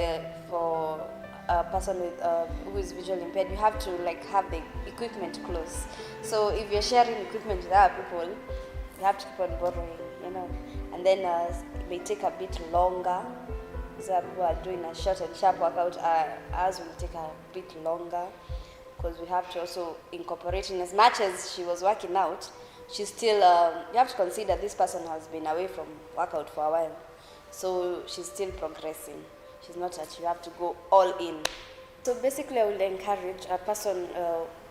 Speaker 19: for a person with who is visually impaired, you have to have the equipment close. So if you're sharing equipment with other people, you have to keep on borrowing, and then it may take a bit longer. So people are doing a short and sharp workout, ours will take a bit longer, because we have to also incorporate in. As much as she was working out, she's still, you have to consider this person has been away from workout for a while. So she's still progressing. She's not that you have to go all in. So basically I would encourage a person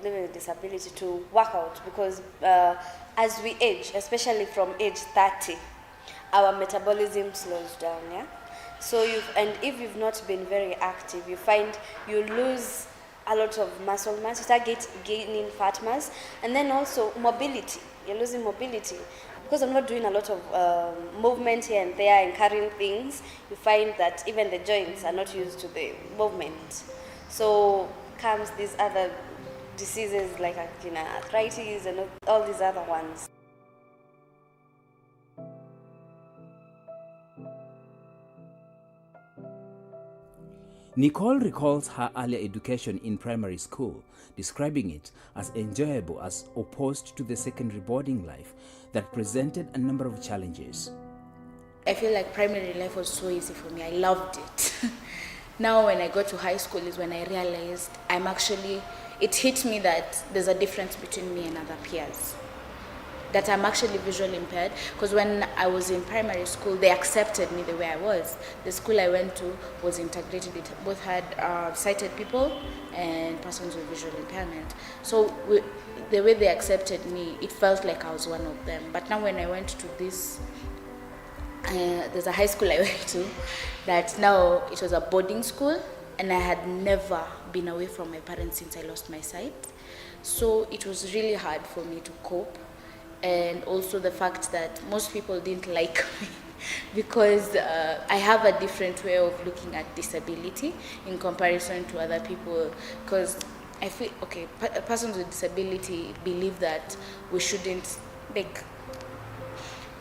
Speaker 19: living with disability to work out, because as we age, especially from age 30, our metabolism slows down, yeah? So if you've not been very active, you find you lose a lot of muscle mass, you start gaining fat mass, and then also mobility. You're losing mobility. Because I'm not doing a lot of movement here and there and carrying things, you find that even the joints are not used to the movement. So comes these other diseases like arthritis and all these other ones.
Speaker 15: Nicole recalls her earlier education in primary school, describing it as enjoyable as opposed to the secondary boarding life that presented a number of challenges.
Speaker 20: I feel like primary life was so easy for me. I loved it. Now when I got to high school is when I realized it hit me that there's a difference between me and other peers. That I'm actually visually impaired, because when I was in primary school, they accepted me the way I was. The school I went to was integrated. It both had sighted people and persons with visual impairment. So the way they accepted me, it felt like I was one of them. But now when I went to this there's a high school I went to that now it was a boarding school, and I had never been away from my parents since I lost my sight. So it was really hard for me to cope, and also the fact that most people didn't like me because I have a different way of looking at disability in comparison to other people, because I feel, okay, persons with disability believe that we shouldn't, like,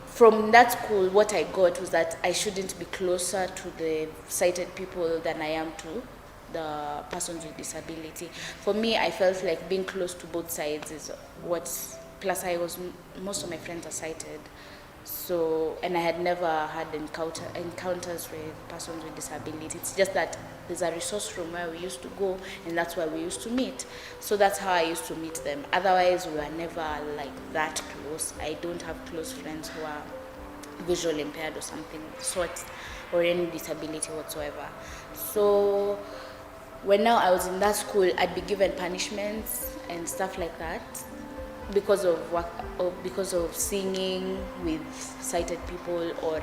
Speaker 20: from that school, what I got was that I shouldn't be closer to the sighted people than I am to the persons with disability. For me, I felt like being close to both sides is what, plus most of my friends are sighted. So, and I had never had encounters with persons with disability. It's just that there's a resource room where we used to go, and that's where we used to meet. So that's how I used to meet them. Otherwise, we were never like that close. I don't have close friends who are visually impaired or something sort, or any disability whatsoever. So when now I was in that school, I'd be given punishments and stuff like that, because of work, or because of singing with sighted people, or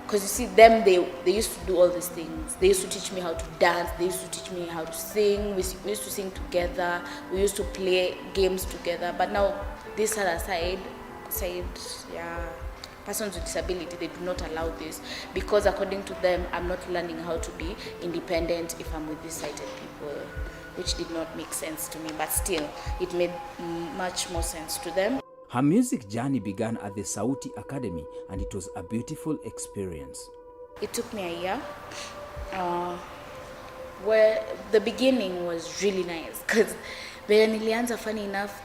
Speaker 20: because you see them, they used to do all these things. They used to teach me how to dance, they used to teach me how to sing, we used to sing together, we used to play games together. But now this other side, yeah, persons with disability, they do not allow this, because according to them, I'm not learning how to be independent if I'm with these sighted people, which did not make sense to me, but still, it made much more sense to them.
Speaker 15: Her music journey began at the Sauti Academy, and it was a beautiful experience.
Speaker 20: It took me a year, where the beginning was really nice, because when nilianza, funny enough,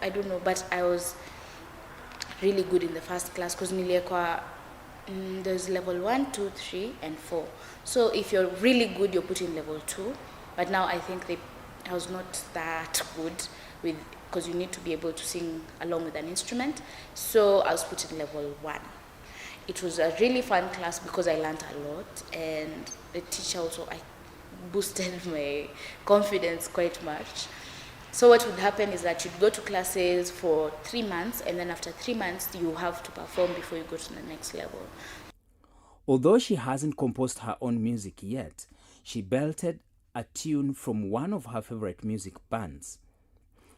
Speaker 20: I don't know, but I was really good in the first class, because there's level 1, 2, 3, and 4. So if you're really good, you're put in level 2. But now I think I was not that good with, because you need to be able to sing along with an instrument. So I was put in level 1. It was a really fun class because I learned a lot, and the teacher also boosted my confidence quite much. So what would happen is that you'd go to classes for 3 months, and then after 3 months, you have to perform before you go to the next level.
Speaker 15: Although she hasn't composed her own music yet, she belted a tune from one of her favorite music bands.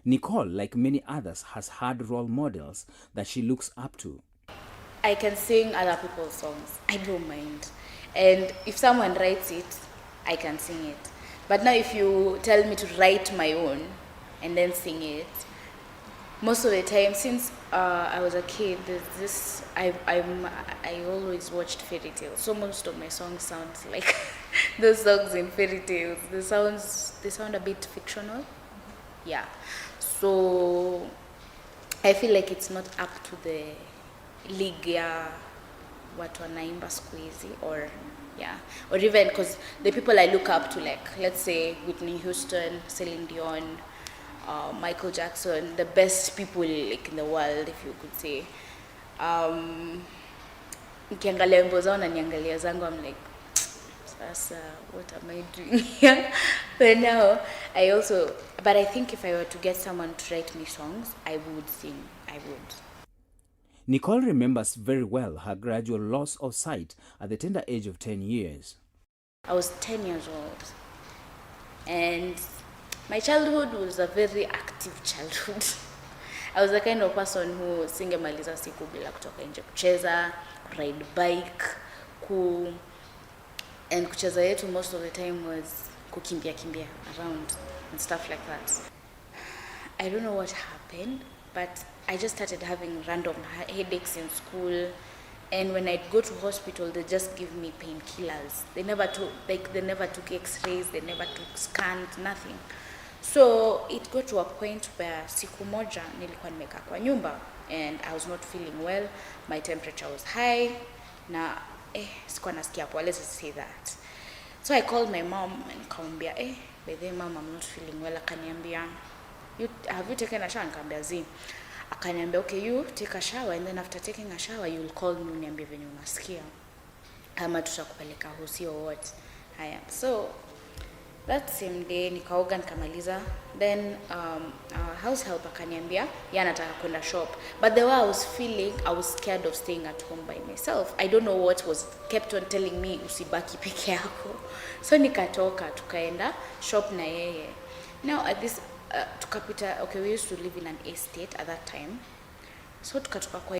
Speaker 15: Nicole, like many others, has had role models that she looks up to.
Speaker 20: I can sing other people's songs. I don't mind. And if someone writes it, I can sing it. But now if you tell me to write my own and then sing it, most of the time, since I was a kid, I always watched fairy tales. So most of my songs sound like those songs in fairy tales. They sound a bit fictional. Yeah. So I feel like it's not up to the league ya watu wanaimba siku hizi, or yeah, or even because the people I look up to, like let's say Whitney Houston, Celine Dion, Michael Jackson, the best people like in the world, if you could say. Nikiangalia wimbo zao na niangalia zangu, I'm like, sasa, what am I doing here? But now, but I think if I were to get someone to write me songs, I would sing, I would.
Speaker 15: Nicole remembers very well her gradual loss of sight at the tender age of 10 years.
Speaker 20: I was 10 years old, and my childhood was a very active childhood. I was the kind of person who singemaliza siku bila kutoka nje kucheza, ride bike, and kucheza yetu most of the time was kukimbia around and stuff like that. I don't know what happened, but I just started having random headaches in school, and when I'd go to hospital, they just give me painkillers. They never took X-rays, they never took scans, nothing. So it got to a point where siku moja nilikuwa nimekaa kwa nyumba, and I was not feeling well. My temperature was high. Na sikuwa nasikia poa, let's say that. So I called my mom and nikamwambia, by the way mom, I'm not feeling well. Akaniambia, have you taken a shower? Nikamwambia zi. Akaniambia, okay, you take a shower, and then after taking a shower, you'll call me uniambie venye unasikia, ama tutakupeleka hosi or what. Haya. So That same day nikaoga nikamaliza, then house help akaniambia yeye anataka kwenda shop, but the way I was feeling, I was scared of staying at home by myself. I don't know what was kept on telling me usibaki peke yako, so nikatoka tukaenda shop na yeye. Now at this tukapita, okay, we used to live in an estate at that time, so tukatoka kwa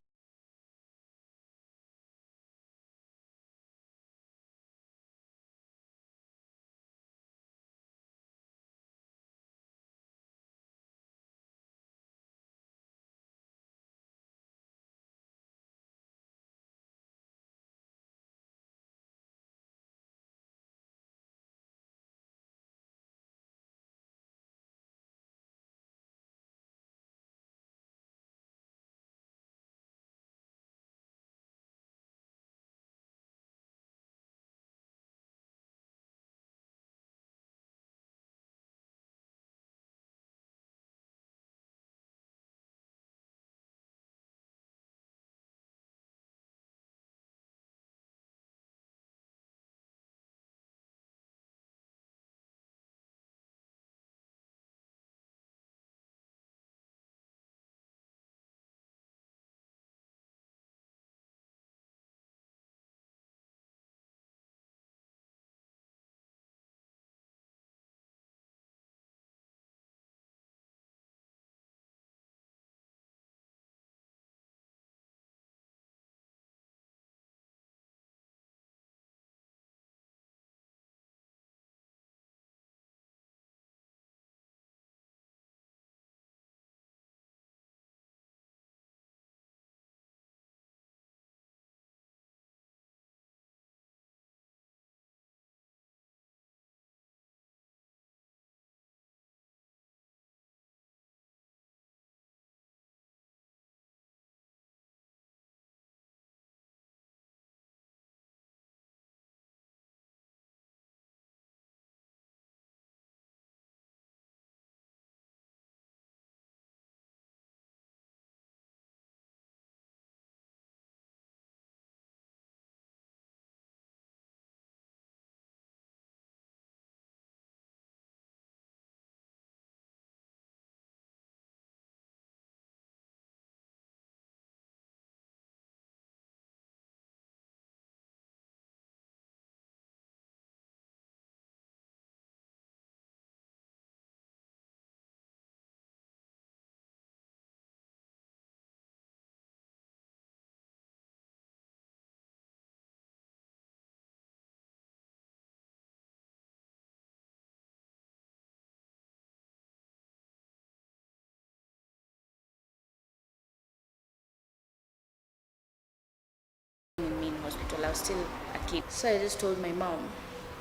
Speaker 20: me in hospital. I was still a kid, so I just told my mom,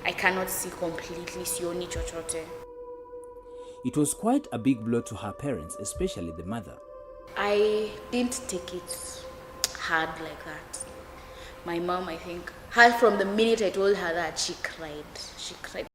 Speaker 20: I cannot see completely, sioni chochote.
Speaker 15: It was quite a big blow to her parents, especially the mother.
Speaker 20: I didn't take it hard like that. My mom, I think, her from the minute I told her that, she cried. She cried.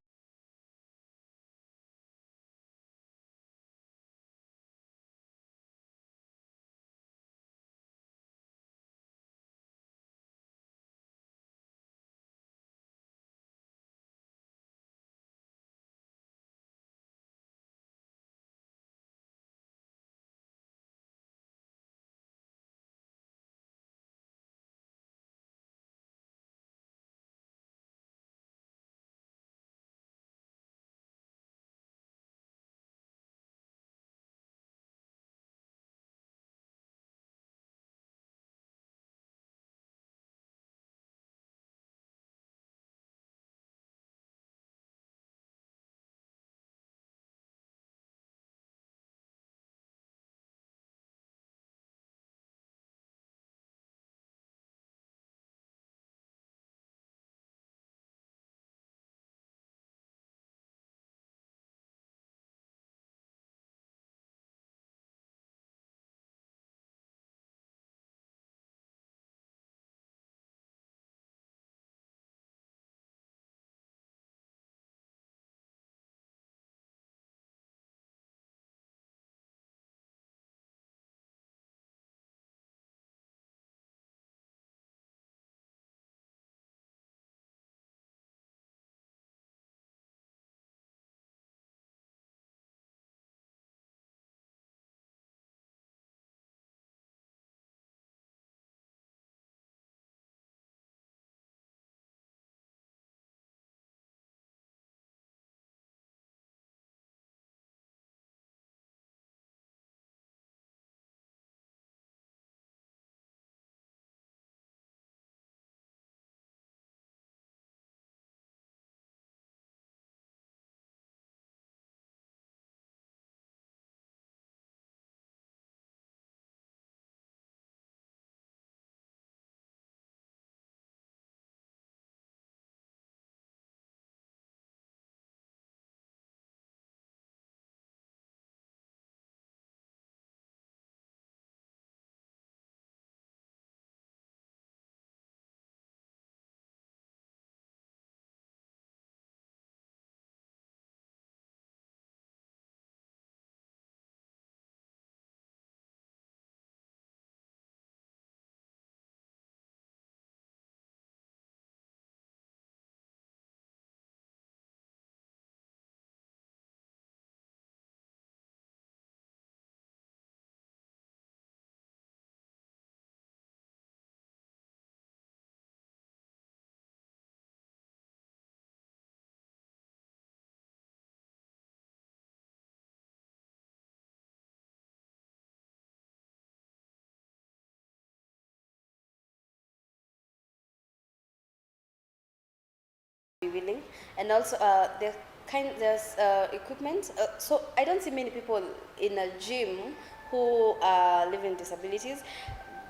Speaker 19: be willing. And also there's equipment. So I don't see many people in a gym who are living disabilities.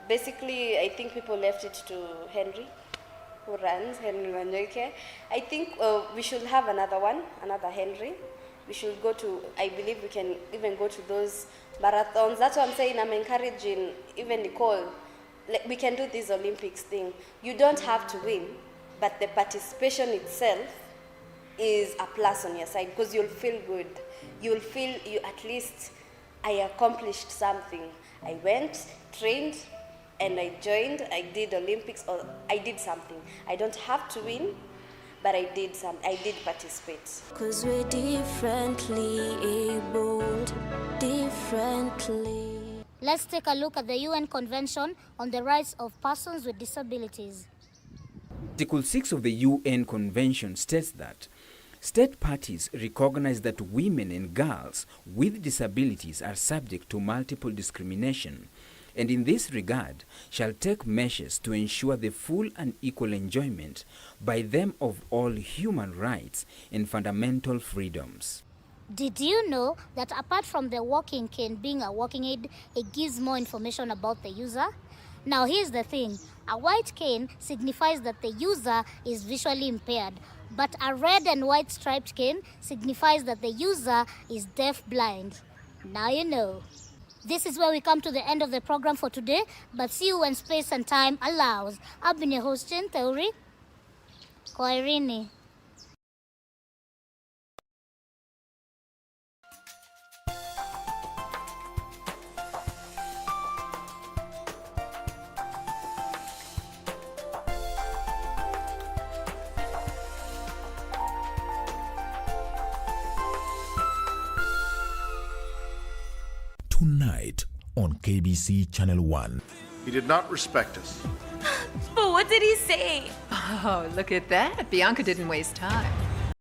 Speaker 19: Basically, I think people left it to Henry, who runs, Henry Wanyoike. I think we should have another Henry. We should go to, I believe we can even go to those marathons. That's what I'm saying. I'm encouraging even Nicole. Like, we can do this Olympics thing. You don't have to win, but the participation itself is a plus on your side because you'll feel good. You'll feel at least I accomplished something. I went, trained, and I joined. I did Olympics, or I did something. I don't have to win, but I did participate.
Speaker 1: 'Cause we're differently abled, differently.
Speaker 11: Let's take a look at the UN Convention on the Rights of Persons with Disabilities.
Speaker 15: Article 6 of the UN Convention states that state parties recognize that women and girls with disabilities are subject to multiple discrimination, and in this regard shall take measures to ensure the full and equal enjoyment by them of all human rights and fundamental freedoms.
Speaker 11: Did you know that apart from the walking cane being a walking aid, it gives more information about the user? Now here's the thing, a white cane signifies that the user is visually impaired, but a red and white striped cane signifies that the user is deaf-blind. Now you know. This is where we come to the end of the program for today, but see you when space and time allows. I've been your host, Jen Theory. Kwaherini.
Speaker 5: Tonight on KBC Channel 1.
Speaker 21: He did not respect us.
Speaker 22: But what did he say? Oh, look at that. Bianca didn't waste time.